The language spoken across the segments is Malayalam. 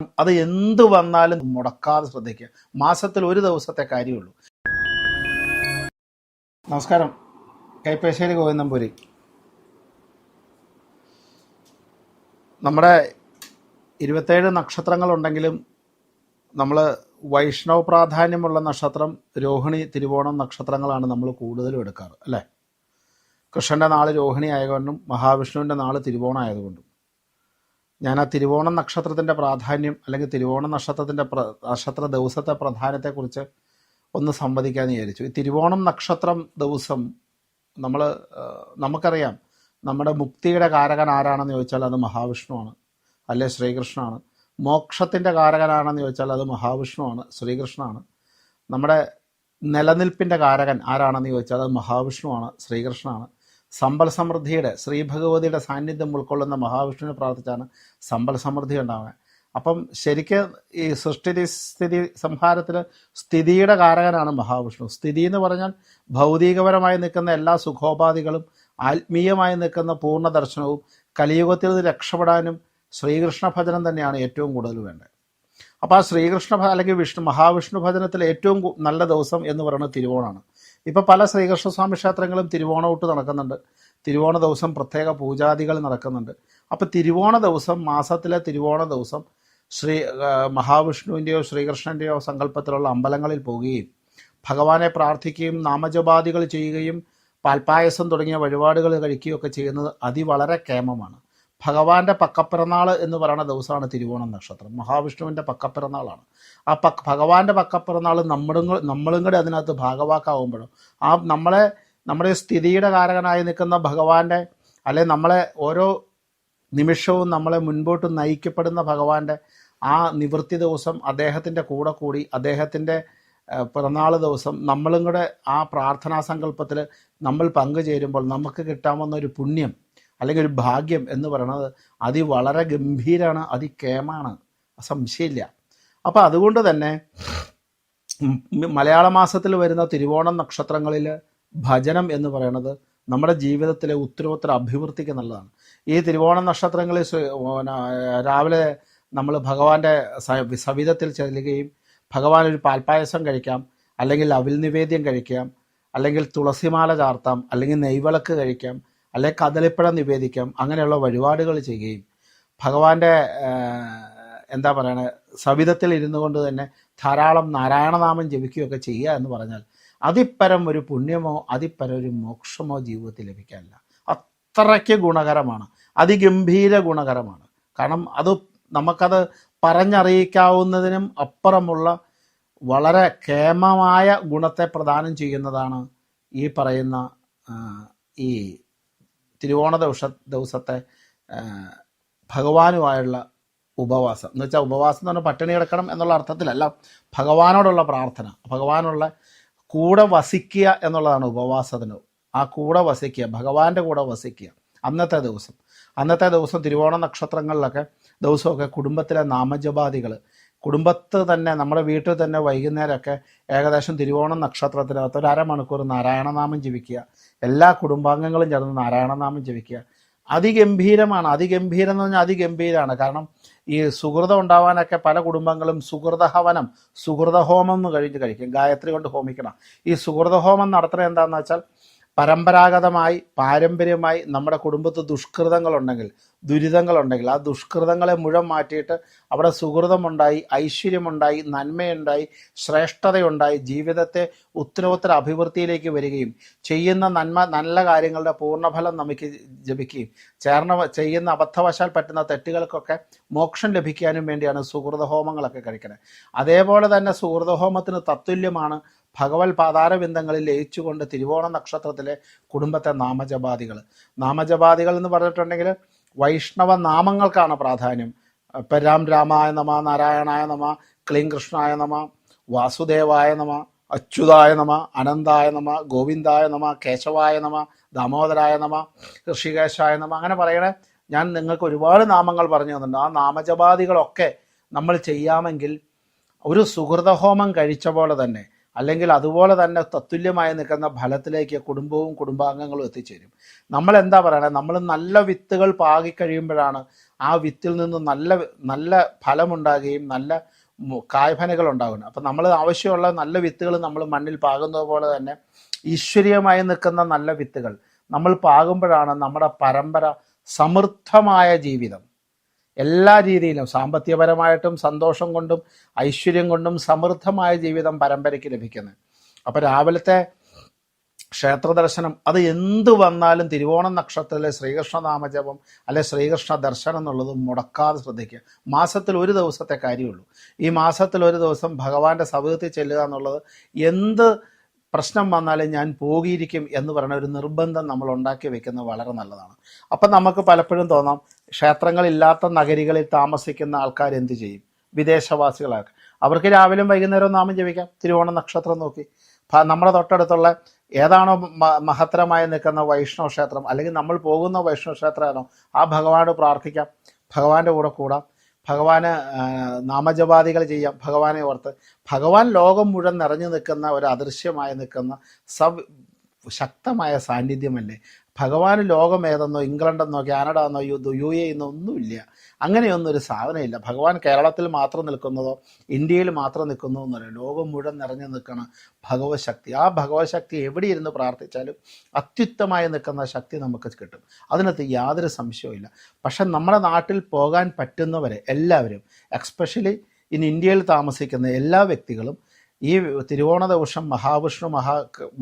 അത് എന്ത് വന്നാലും മുടക്കാതെ ശ്രദ്ധിക്കുക. മാസത്തിൽ ഒരു ദിവസത്തെ കാര്യമുള്ളൂ. നമസ്കാരം, കൈപ്പശ്ശേരി ഗോവിന്ദംപുരി. നമ്മുടെ 27 നക്ഷത്രങ്ങളുണ്ടെങ്കിലും നമ്മൾ വൈഷ്ണവ പ്രാധാന്യമുള്ള നക്ഷത്രം രോഹിണി, തിരുവോണം നക്ഷത്രങ്ങളാണ് നമ്മൾ കൂടുതലും എടുക്കാറ്, അല്ലേ? കൃഷ്ണൻ്റെ നാള് രോഹിണി ആയതുകൊണ്ടും മഹാവിഷ്ണുവിൻ്റെ നാള് തിരുവോണം ആയതുകൊണ്ടും ഞാൻ ആ തിരുവോണം നക്ഷത്രത്തിൻ്റെ പ്രാധാന്യം അല്ലെങ്കിൽ തിരുവോണ നക്ഷത്ര ദിവസത്തെ പ്രാധാന്യത്തെക്കുറിച്ച് ഒന്ന് സംവദിക്കാമെന്ന് വിചാരിച്ചു. ഈ തിരുവോണം നക്ഷത്രം ദിവസം നമുക്കറിയാം, നമ്മുടെ മുക്തിയുടെ കാരകൻ ആരാണെന്ന് ചോദിച്ചാൽ അത് മഹാവിഷ്ണുവാണ്, അല്ലെ ശ്രീകൃഷ്ണനാണ്. മോക്ഷത്തിൻ്റെ കാരകനാണെന്ന് ചോദിച്ചാൽ അത് മഹാവിഷ്ണുവാണ്, ശ്രീകൃഷ്ണനാണ്. നമ്മുടെ നിലനിൽപ്പിൻ്റെ കാരകൻ ആരാണെന്ന് ചോദിച്ചാൽ അത് മഹാവിഷ്ണുവാണ്, ശ്രീകൃഷ്ണനാണ്. സമ്പൽ സമൃദ്ധിയുടെ ശ്രീഭഗവതിയുടെ സാന്നിധ്യം ഉൾക്കൊള്ളുന്ന മഹാവിഷ്ണുവിനെ പ്രാർത്ഥിച്ചാണ് സമ്പൽ സമൃദ്ധി ഉണ്ടാവുക. അപ്പം ശരിക്കും ഈ സ്ഥിതി സംഹാരത്തിൽ സ്ഥിതിയുടെ കാരകനാണ് മഹാവിഷ്ണു. സ്ഥിതി എന്ന് പറഞ്ഞാൽ ഭൗതികപരമായി നിൽക്കുന്ന എല്ലാ സുഖോപാധികളും ആത്മീയമായി നിൽക്കുന്ന പൂർണ്ണ ദർശനവും കലിയുഗത്തിൽ നിന്ന് രക്ഷപ്പെടാനും ശ്രീകൃഷ്ണ ഭജനം തന്നെയാണ് ഏറ്റവും കൂടുതൽ വേണ്ടത്. അപ്പോൾ ആ ശ്രീകൃഷ്ണ അല്ലെങ്കിൽ മഹാവിഷ്ണു ഭജനത്തിൽ ഏറ്റവും നല്ല ദിവസം എന്ന് പറയുന്നത് തിരുവോണമാണ്. ഇപ്പോൾ പല ശ്രീകൃഷ്ണസ്വാമി ക്ഷേത്രങ്ങളും തിരുവോണമൂട്ട് നടക്കുന്നുണ്ട്. തിരുവോണ ദിവസം പ്രത്യേക പൂജാദികൾ നടക്കുന്നുണ്ട്. അപ്പോൾ തിരുവോണ ദിവസം, മാസത്തിലെ തിരുവോണ ദിവസം മഹാവിഷ്ണുവിൻ്റെയോ ശ്രീകൃഷ്ണൻ്റെയോ സങ്കല്പത്തിലുള്ള അമ്പലങ്ങളിൽ പോവുകയും ഭഗവാനെ പ്രാർത്ഥിക്കുകയും നാമജപാദികൾ ചെയ്യുകയും പാൽപ്പായസം തുടങ്ങിയ വഴിപാടുകൾ കഴിക്കുകയൊക്കെ ചെയ്യുന്നത് വളരെ കേമമാണ്. ഭഗവാന്റെ പക്കപ്പിറന്നാൾ എന്ന് പറയുന്ന ദിവസമാണ് തിരുവോണം നക്ഷത്രം. മഹാവിഷ്ണുവിൻ്റെ പക്കപ്പിറന്നാളാണ്. ആ ഭഗവാന്റെ പക്കപ്പിറന്നാൾ നമ്മളും കൂടെ അതിനകത്ത് ഭാഗവാക്കാവുമ്പോഴും നമ്മുടെ സ്ഥിതിയുടെ കാരകനായി നിൽക്കുന്ന ഭഗവാന്റെ, അല്ലെ നമ്മളെ ഓരോ നിമിഷവും നമ്മളെ മുൻപോട്ട് നയിക്കപ്പെടുന്ന ഭഗവാന്റെ ആ നിവൃത്തി ദിവസം അദ്ദേഹത്തിൻ്റെ കൂടെ കൂടി അദ്ദേഹത്തിൻ്റെ പിറന്നാൾ ദിവസം നമ്മളും കൂടെ ആ പ്രാർത്ഥനാ സങ്കല്പത്തിൽ നമ്മൾ പങ്കുചേരുമ്പോൾ നമുക്ക് കിട്ടാവുന്ന ഒരു പുണ്യം അല്ലെങ്കിൽ ഒരു ഭാഗ്യം എന്ന് പറയുന്നത് വളരെ ഗംഭീരമാണ്, കേമാണ്, സംശയമില്ല. അപ്പോൾ അതുകൊണ്ട് തന്നെ മലയാള മാസത്തിൽ വരുന്ന തിരുവോണം നക്ഷത്രങ്ങളിൽ ഭജനം എന്ന് പറയുന്നത് നമ്മുടെ ജീവിതത്തിലെ ഉത്തരോത്തര അഭിവൃദ്ധിക്ക് നല്ലതാണ്. ഈ തിരുവോണ നക്ഷത്രങ്ങളിൽ രാവിലെ നമ്മൾ ഭഗവാന്റെ സവിധത്തിൽ ചെല്ലുകയും ഭഗവാൻ ഒരു പാൽപ്പായസം കഴിക്കാം, അല്ലെങ്കിൽ അവിൽ നിവേദ്യം കഴിക്കാം, അല്ലെങ്കിൽ തുളസിമാല ചാർത്താം, അല്ലെങ്കിൽ നെയ്വിളക്ക് കഴിക്കാം, അല്ലെങ്കിൽ കദളിപ്പഴം നിവേദിക്കാം, അങ്ങനെയുള്ള വഴിപാടുകൾ ചെയ്യുകയും ഭഗവാന്റെ സവിധത്തിൽ ഇരുന്നു കൊണ്ട് തന്നെ ധാരാളം നാരായണനാമം ജപിക്കുകയൊക്കെ ചെയ്യുക എന്ന് പറഞ്ഞാൽ അതിപ്പരം ഒരു പുണ്യമോ അതിപ്പരം ഒരു മോക്ഷമോ ജീവിതത്തിൽ ലഭിക്കാനില്ല. അത്രയ്ക്ക് ഗുണകരമാണ്, അതിഗംഭീര ഗുണകരമാണ്. കാരണം നമുക്കത് പറഞ്ഞറിയിക്കാവുന്നതിനും അപ്പുറമുള്ള വളരെ കേമമായ ഗുണത്തെ പ്രദാനം ചെയ്യുന്നതാണ് ഈ പറയുന്ന ഈ തിരുവോണ ദിവസത്തെ ഭഗവാനുമായുള്ള ഉപവാസം. എന്ന് വെച്ചാൽ ഉപവാസം എന്ന് പറഞ്ഞാൽ പട്ടിണി കിടക്കണം എന്നുള്ള അർത്ഥത്തിലല്ല, ഭഗവാനോടുള്ള പ്രാർത്ഥന, ഭഗവാനുള്ള കൂടെ വസിക്കുക എന്നുള്ളതാണ് ഉപവാസത്തിന്. ആ കൂടെ വസിക്കുക, ഭഗവാന്റെ കൂടെ വസിക്കുക. അന്നത്തെ ദിവസം തിരുവോണ നക്ഷത്രങ്ങളിലൊക്കെ ദിവസമൊക്കെ കുടുംബത്തിലെ നാമജപാദികൾ, കുടുംബത്ത് തന്നെ നമ്മുടെ വീട്ടിൽ തന്നെ വൈകുന്നേരമൊക്കെ ഏകദേശം തിരുവോണം നക്ഷത്രത്തിനകത്ത് ഒരു അരമണിക്കൂർ നാരായണനാമം ജപിക്കുക. എല്ലാ കുടുംബാംഗങ്ങളും ചേർന്ന് നാരായണനാമം ജപിക്കുക. അതിഗംഭീരമാണ്. അതിഗംഭീരം എന്ന് പറഞ്ഞാൽ അതിഗംഭീരമാണ്. കാരണം ഈ സുഹൃതം ഉണ്ടാവാനൊക്കെ പല കുടുംബങ്ങളും സുഹൃതഹവനം, സുഹൃതഹോമം എന്ന് കഴിക്കും. ഗായത്രി കൊണ്ട് ഹോമിക്കണം. ഈ സുഹൃതഹോമം നടത്തുന്നത് എന്താണെന്ന് വെച്ചാൽ പരമ്പരാഗതമായി പാരമ്പര്യമായി നമ്മുടെ കുടുംബത്ത് ദുഷ്കൃതങ്ങളുണ്ടെങ്കിൽ, ദുരിതങ്ങളുണ്ടെങ്കിൽ ആ ദുഷ്കൃതങ്ങളെ മുഴുവൻ മാറ്റിയിട്ട് അവിടെ സുഹൃതമുണ്ടായി, ഐശ്വര്യമുണ്ടായി, നന്മയുണ്ടായി, ശ്രേഷ്ഠതയുണ്ടായി, ജീവിതത്തെ ഉത്തരോത്തര അഭിവൃദ്ധിയിലേക്ക് വരികയും ചെയ്യുന്ന നല്ല കാര്യങ്ങളുടെ പൂർണ്ണഫലം നമുക്ക് ജപിക്കുകയും ചെയ്യുന്ന അബദ്ധവശാൽ പറ്റുന്ന തെറ്റുകൾക്കൊക്കെ മോക്ഷം ലഭിക്കാനും വേണ്ടിയാണ് സുഹൃതഹോമങ്ങളൊക്കെ കഴിക്കുന്നത്. അതേപോലെ തന്നെ സുഹൃതഹോമത്തിന് തത്തുല്യമാണ് ഭഗവത് പാതാരബിന്ദങ്ങളിൽ ലയിച്ചുകൊണ്ട് തിരുവോണ നക്ഷത്രത്തിലെ കുടുംബത്തെ നാമജപാദികൾ എന്ന് പറഞ്ഞിട്ടുണ്ടെങ്കിൽ വൈഷ്ണവ നാമങ്ങൾക്കാണ് പ്രാധാന്യം. ഇപ്പം രാമായ നമ, നാരായണായ നമ, ക്ലീം കൃഷ്ണായ നമ, വാസുദേവായ നമ, അച്യുതായ നമ, അനന്തായ നമ, ഗോവിന്ദായ നമ, കേശവായ നമ, ദാമോദരായ നമ, ഋഷികേശായ നമ, അങ്ങനെ പറയണേ. ഞാൻ നിങ്ങൾക്ക് ഒരുപാട് നാമങ്ങൾ പറഞ്ഞു തന്നിട്ടുണ്ട്. ആ നാമജപാദികളൊക്കെ നമ്മൾ ചെയ്യാമെങ്കിൽ ഒരു സുഹൃതഹോമം കഴിച്ച പോലെ തന്നെ, അല്ലെങ്കിൽ അതുപോലെ തന്നെ തത്തുല്യമായി നിൽക്കുന്ന ഫലത്തിലേക്ക് കുടുംബവും കുടുംബാംഗങ്ങളും എത്തിച്ചേരും. നമ്മൾ എന്താ പറയണത്, നമ്മൾ നല്ല വിത്തുകൾ പാകിക്കഴിയുമ്പോഴാണ് ആ വിത്തിൽ നിന്ന് നല്ല നല്ല ഫലമുണ്ടാകുകയും നല്ല കായ്ഫലങ്ങൾ ഉണ്ടാകുന്നു. അപ്പം നമ്മൾ ആവശ്യമുള്ള നല്ല വിത്തുകൾ നമ്മൾ മണ്ണിൽ പാകുന്നത് പോലെ തന്നെ ഈശ്വരീയമായി നിൽക്കുന്ന നല്ല വിത്തുകൾ നമ്മൾ പാകുമ്പോഴാണ് നമ്മുടെ പരമ്പര സമൃദ്ധമായ ജീവിതം എല്ലാ രീതിയിലും സാമ്പത്തികപരമായിട്ടും സന്തോഷം കൊണ്ടും ഐശ്വര്യം കൊണ്ടും സമൃദ്ധമായ ജീവിതം പരമ്പരയ്ക്ക് ലഭിക്കുന്നത്. അപ്പം രാവിലത്തെ ക്ഷേത്ര ദർശനം അത് എന്ത് വന്നാലും തിരുവോണം നക്ഷത്രത്തിലെ ശ്രീകൃഷ്ണ നാമജപം അല്ലെ ശ്രീകൃഷ്ണ ദർശനം എന്നുള്ളത് മുടക്കാതെ ശ്രദ്ധിക്കുക. മാസത്തിൽ ഒരു ദിവസത്തെ കാര്യമുള്ളൂ. ഈ മാസത്തിൽ ഒരു ദിവസം ഭഗവാന്റെ സവിധത്തിൽ ചെല്ലുക എന്നുള്ളത് എന്ത് പ്രശ്നം വന്നാലും ഞാൻ പോകിയിരിക്കും എന്ന് പറയുന്ന ഒരു നിർബന്ധം നമ്മൾ ഉണ്ടാക്കി വെക്കുന്നത് വളരെ നല്ലതാണ്. അപ്പം നമുക്ക് പലപ്പോഴും തോന്നാം, ക്ഷേത്രങ്ങളില്ലാത്ത നഗരികളിൽ താമസിക്കുന്ന ആൾക്കാർ എന്ത് ചെയ്യും? വിദേശവാസികളാണ്. അവർക്ക് രാവിലെയും വൈകുന്നേരവും നാമം ജപിക്കാം, തിരുവോണ നക്ഷത്രം നോക്കി. നമ്മുടെ തൊട്ടടുത്തുള്ള ഏതാണോ മഹത്തരമായി നിൽക്കുന്ന വൈഷ്ണവ ക്ഷേത്രം അല്ലെങ്കിൽ നമ്മൾ പോകുന്ന വൈഷ്ണവ ക്ഷേത്രമാണോ ആ ഭഗവാനോട് പ്രാർത്ഥിക്കാം, ഭഗവാന്റെ കൂടെ കൂടാം, ഭഗവാന് നാമജപാദികൾ ചെയ്യാം, ഭഗവാനെ ഓർത്ത്. ഭഗവാൻ ലോകം മുഴുവൻ നിറഞ്ഞു നിൽക്കുന്ന ഒരു അദൃശ്യമായി നിൽക്കുന്ന ശക്തമായ സാന്നിധ്യമല്ലേ. ഭഗവാന് ലോകം ഏതെന്നോ ഇംഗ്ലണ്ടെന്നോ കാനഡ എന്നോ യു എ എന്നോ ഒന്നുമില്ല. അങ്ങനെയൊന്നും ഒരു സാധനമില്ല. ഭഗവാൻ കേരളത്തിൽ മാത്രം നിൽക്കുന്നതോ ഇന്ത്യയിൽ മാത്രം നിൽക്കുന്നതോ എന്നല്ല, ലോകം മുഴുവൻ നിറഞ്ഞു നിൽക്കുന്ന ഭഗവത് ശക്തി. ആ ഭഗവത് ശക്തി എവിടെ ഇരുന്ന് പ്രാർത്ഥിച്ചാലും അത്യുത്തമായി നിൽക്കുന്ന ശക്തി നമുക്ക് കിട്ടും. അതിനകത്ത് യാതൊരു സംശയവുമില്ല. പക്ഷെ നമ്മുടെ നാട്ടിൽ പോകാൻ പറ്റുന്നവരെ എല്ലാവരും, എക്സ്പെഷ്യലി ഇൻ ഇന്ത്യയിൽ താമസിക്കുന്ന എല്ലാ വ്യക്തികളും ഈ തിരുവോണ ദിവസം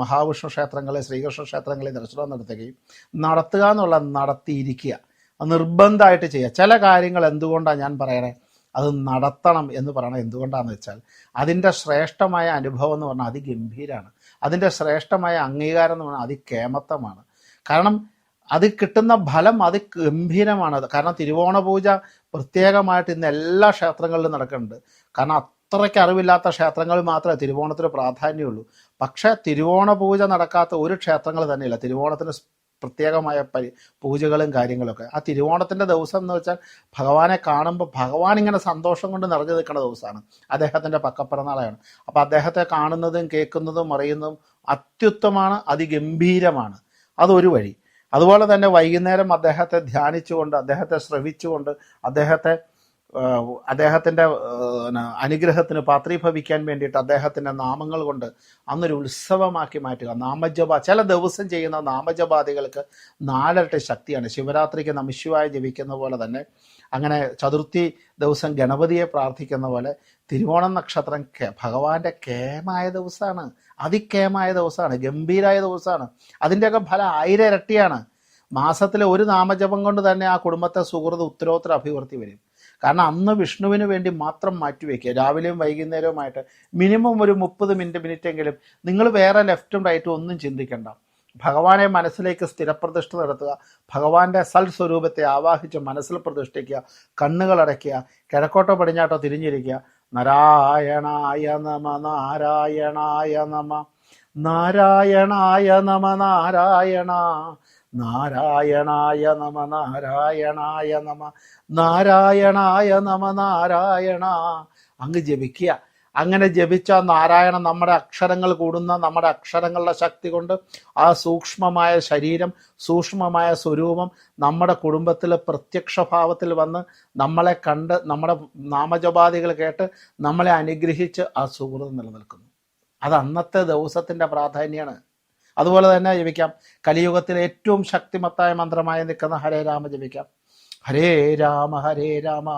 മഹാവിഷ്ണു ക്ഷേത്രങ്ങളെ, ശ്രീകൃഷ്ണ ക്ഷേത്രങ്ങളെ ദർശനം നടത്തുകയും നടത്തുക എന്നുള്ള നടത്തിയിരിക്കുക നിർബന്ധമായിട്ട് ചെയ്യുക. ചില കാര്യങ്ങൾ എന്തുകൊണ്ടാണ് ഞാൻ പറയണേ അത് നടത്തണം എന്ന് പറയണത് എന്തുകൊണ്ടാണെന്ന് വെച്ചാൽ അതിൻ്റെ ശ്രേഷ്ഠമായ അനുഭവം എന്ന് പറഞ്ഞാൽ അതിഗംഭീരമാണ്. അതിൻ്റെ ശ്രേഷ്ഠമായ അംഗീകാരം എന്ന് പറഞ്ഞാൽ അതികേമത്തമാണ്. കാരണം അത് കിട്ടുന്ന ഫലം അതിഗംഭീരമാണ്. കാരണം തിരുവോണ പൂജ പ്രത്യേകമായിട്ട് ഇന്ന് എല്ലാ ക്ഷേത്രങ്ങളിലും നടക്കുന്നുണ്ട്. കാരണം അത്രയ്ക്ക് അറിവില്ലാത്ത ക്ഷേത്രങ്ങളിൽ മാത്രമേ തിരുവോണത്തിന് പ്രാധാന്യമുള്ളൂ. പക്ഷേ തിരുവോണ പൂജ നടക്കാത്ത ഒരു ക്ഷേത്രങ്ങൾ തന്നെയില്ല. തിരുവോണത്തിന് പ്രത്യേകമായ പൂജകളും കാര്യങ്ങളൊക്കെ. ആ തിരുവോണത്തിൻ്റെ ദിവസം എന്ന് വെച്ചാൽ ഭഗവാനെ കാണുമ്പോൾ ഭഗവാൻ ഇങ്ങനെ സന്തോഷം കൊണ്ട് നിറഞ്ഞു നിൽക്കുന്ന ദിവസമാണ്. അദ്ദേഹത്തിൻ്റെ പക്കപ്പിറന്നാളാണ്. അപ്പോൾ അദ്ദേഹത്തെ കാണുന്നതും കേൾക്കുന്നതും അറിയുന്നതും അത്യുത്തമാണ്, അതിഗംഭീരമാണ്. അതൊരു വഴി. അതുപോലെ തന്നെ വൈകുന്നേരം അദ്ദേഹത്തെ ധ്യാനിച്ചുകൊണ്ട്, അദ്ദേഹത്തെ ശ്രവിച്ചുകൊണ്ട്, അദ്ദേഹത്തിൻ്റെ അനുഗ്രഹത്തിന് പാത്രീഭവിക്കാൻ വേണ്ടിയിട്ട് അദ്ദേഹത്തിൻ്റെ നാമങ്ങൾ കൊണ്ട് അന്നൊരു ഉത്സവമാക്കി മാറ്റുക. ചില ദിവസം ചെയ്യുന്ന നാമജപാദികൾക്ക് 4 ഇരട്ടി ശക്തിയാണ്. ശിവരാത്രിക്ക് നമഃശിവായ ജപിക്കുന്ന പോലെ തന്നെ, അങ്ങനെ ചതുർത്ഥി ദിവസം ഗണപതിയെ പ്രാർത്ഥിക്കുന്ന പോലെ തിരുവോണം നക്ഷത്രം ഭഗവാന്റെ കേമായ ദിവസമാണ്, അതികേമായ ദിവസമാണ്, ഗംഭീരായ ദിവസമാണ്. അതിൻ്റെയൊക്കെ ഫലം 1000 ഇരട്ടിയാണ്. മാസത്തിലെ ഒരു നാമജപം കൊണ്ട് തന്നെ ആ കുടുംബത്തെ സുഹൃത്ത് ഉത്തരോത്തര അഭിവൃദ്ധി വരും. കാരണം അന്ന് വിഷ്ണുവിന് വേണ്ടി മാത്രം മാറ്റിവെക്കുക. രാവിലെയും വൈകുന്നേരവുമായിട്ട് മിനിമം ഒരു 30 മിനിറ്റെങ്കിലും നിങ്ങൾ വേറെ ലെഫ്റ്റും റൈറ്റും ഒന്നും ചിന്തിക്കണ്ട. ഭഗവാനെ മനസ്സിലേക്ക് സ്ഥിരപ്രതിഷ്ഠ നടത്തുക. ഭഗവാന്റെ സൽസ്വരൂപത്തെ ആവാഹിച്ച് മനസ്സിൽ പ്രതിഷ്ഠിക്കുക. കണ്ണുകളടയ്ക്കുക. കിഴക്കോട്ടോ പടിഞ്ഞാട്ടോ തിരിഞ്ഞിരിക്കുക. നാരായണായ നമ, നാരായണായ നമ, നാരായണായ നമ, നാരായണ, നാരായണായ നമ, നാരായണായ നമ, നാരായണായ നമ, നാരായണ അങ്ങ് ജപിക്കുക. അങ്ങനെ ജപിച്ച നാരായണ നമ്മുടെ അക്ഷരങ്ങൾ കൂടുന്ന, നമ്മുടെ അക്ഷരങ്ങളുടെ ശക്തി കൊണ്ട് ആ സൂക്ഷ്മമായ ശരീരം, സൂക്ഷ്മമായ സ്വരൂപം നമ്മുടെ കുടുംബത്തിൽ പ്രത്യക്ഷഭാവത്തിൽ വന്ന് നമ്മളെ കണ്ട്, നമ്മുടെ നാമജപാദികൾ കേട്ട് നമ്മളെ അനുഗ്രഹിച്ച് ആ സുഹൃതം നിലനിൽക്കുന്നു. അത് അന്നത്തെ ദിവസത്തിൻ്റെ പ്രാധാന്യമാണ്. അതുപോലെ തന്നെ ജപിക്കാം. കലിയുഗത്തിലെ ഏറ്റവും ശക്തിമത്തായ മന്ത്രമായി നിൽക്കുന്ന ഹരേ രാമ ജപിക്കാം. ഹരേ രാമ രാമ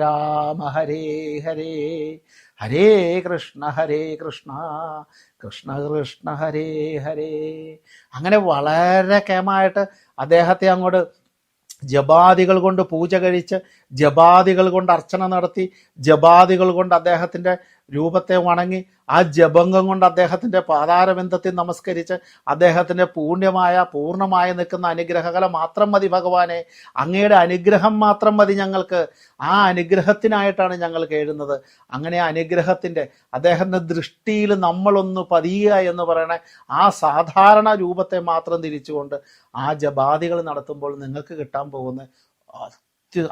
രാമ ഹരേ ഹരേ, ഹരേ കൃഷ്ണ കൃഷ്ണ കൃഷ്ണ ഹരേ ഹരേ. അങ്ങനെ വളരെ കേമായിട്ട് അദ്ദേഹത്തെ അങ്ങോട്ട് ജപാദികൾ കൊണ്ട് പൂജ കഴിച്ച്, ജപാദികൾ കൊണ്ട് അർച്ചന നടത്തി, ജപാദികൾ കൊണ്ട് അദ്ദേഹത്തിൻ്റെ രൂപത്തെ വണങ്ങി, ആ ജപംഗം കൊണ്ട് അദ്ദേഹത്തിൻ്റെ പാതാരബന്ധത്തിൽ നമസ്കരിച്ച്, അദ്ദേഹത്തിൻ്റെ പൂർണ്ണമായ നിൽക്കുന്ന അനുഗ്രഹകല മാത്രം മതി ഭഗവാനെ, അങ്ങയുടെ അനുഗ്രഹം മാത്രം മതി ഞങ്ങൾക്ക്. ആ അനുഗ്രഹത്തിനായിട്ടാണ് ഞങ്ങൾക്ക് എഴുതുന്നത്. അങ്ങനെ ആ അനുഗ്രഹത്തിൻ്റെ അദ്ദേഹത്തിൻ്റെ ദൃഷ്ടിയിൽ നമ്മളൊന്ന് പതിയുക എന്ന് പറയണ ആ സാധാരണ രൂപത്തെ മാത്രം തിരിച്ചുകൊണ്ട് ആ ജപാദികൾ നടത്തുമ്പോൾ നിങ്ങൾക്ക് കിട്ടാൻ പോകുന്ന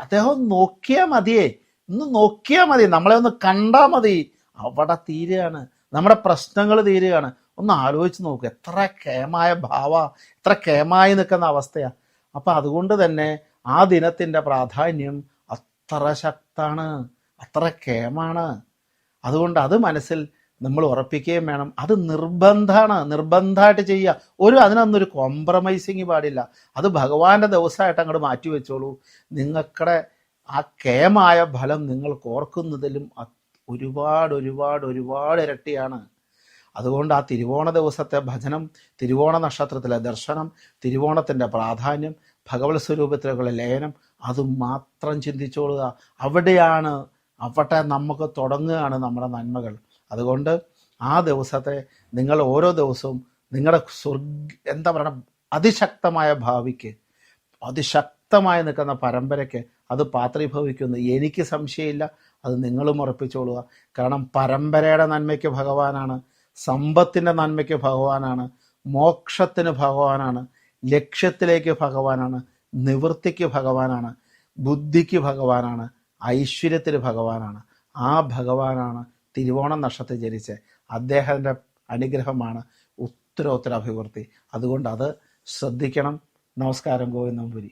അദ്ദേഹം നോക്കിയാൽ മതിയേ, ഒന്ന് നോക്കിയാൽ മതി, നമ്മളെ ഒന്ന് കണ്ടാൽ മതി, അവിടെ തീരുകയാണ്, നമ്മുടെ പ്രശ്നങ്ങൾ തീരുകയാണ്. ഒന്ന് ആലോചിച്ച് നോക്കുക, എത്ര കേമായ ഭാവ, എത്ര കേമായി നിൽക്കുന്ന അവസ്ഥയാണ്. അപ്പം അതുകൊണ്ട് തന്നെ ആ ദിനത്തിൻ്റെ പ്രാധാന്യം അത്ര ശക്താണ്, അത്ര കേമാണ്. അതുകൊണ്ട് അത് മനസ്സിൽ നമ്മൾ ഉറപ്പിക്കുകയും വേണം. അത് നിർബന്ധമായിട്ട് ചെയ്യുക. അതിനൊന്നൊരു കോംപ്രമൈസിങ് പാടില്ല. അത് ഭഗവാന്റെ ദിവസമായിട്ട് അങ്ങോട്ട് മാറ്റിവെച്ചോളൂ. നിങ്ങൾക്കുടെ ആ കേമായ ഫലം നിങ്ങൾക്ക് ഓർക്കുന്നതിലും ഒരുപാട് ഒരുപാട് ഒരുപാട് ഇരട്ടിയാണ്. അതുകൊണ്ട് ആ തിരുവോണ ദിവസത്തെ ഭജനം, തിരുവോണ നക്ഷത്രത്തിലെ ദർശനം, തിരുവോണത്തിൻ്റെ പ്രാധാന്യം, ഭഗവത് സ്വരൂപത്തിലേക്കുള്ള ലയനം, അത് മാത്രം ചിന്തിച്ചോളുക. അവിടെ നമുക്ക് തുടങ്ങുകയാണ് നമ്മുടെ നന്മകൾ. അതുകൊണ്ട് ആ ദിവസത്തെ നിങ്ങൾ ഓരോ ദിവസവും നിങ്ങളുടെ എന്താ പറയുക, അതിശക്തമായ ഭാവിക്ക്, അതിശക്തമായി നിൽക്കുന്ന പരമ്പരയ്ക്ക് അത് പാത്രീഭവിക്കുന്നു. എനിക്ക് സംശയമില്ല, അത് നിങ്ങളും ഉറപ്പിച്ചോളുക. കാരണം പരമ്പരയുടെ നന്മയ്ക്ക് ഭഗവാനാണ്, സമ്പത്തിൻ്റെ നന്മയ്ക്ക് ഭഗവാനാണ്, മോക്ഷത്തിന് ഭഗവാനാണ്, ലക്ഷ്യത്തിലേക്ക് ഭഗവാനാണ്, നിവൃത്തിക്ക് ഭഗവാനാണ്, ബുദ്ധിക്ക് ഭഗവാനാണ്, ഐശ്വര്യത്തിന് ഭഗവാനാണ്. ആ ഭഗവാനാണ് തിരുവോണ നക്ഷത്രത്തിൽ ജനിച്ച് അദ്ദേഹത്തിൻ്റെ അനുഗ്രഹമാണ് ഉത്തരോത്തര അഭിവൃദ്ധി. അതുകൊണ്ട് അത് ശ്രദ്ധിക്കണം. നമസ്കാരം. ഗോവിന്ദം പുരി.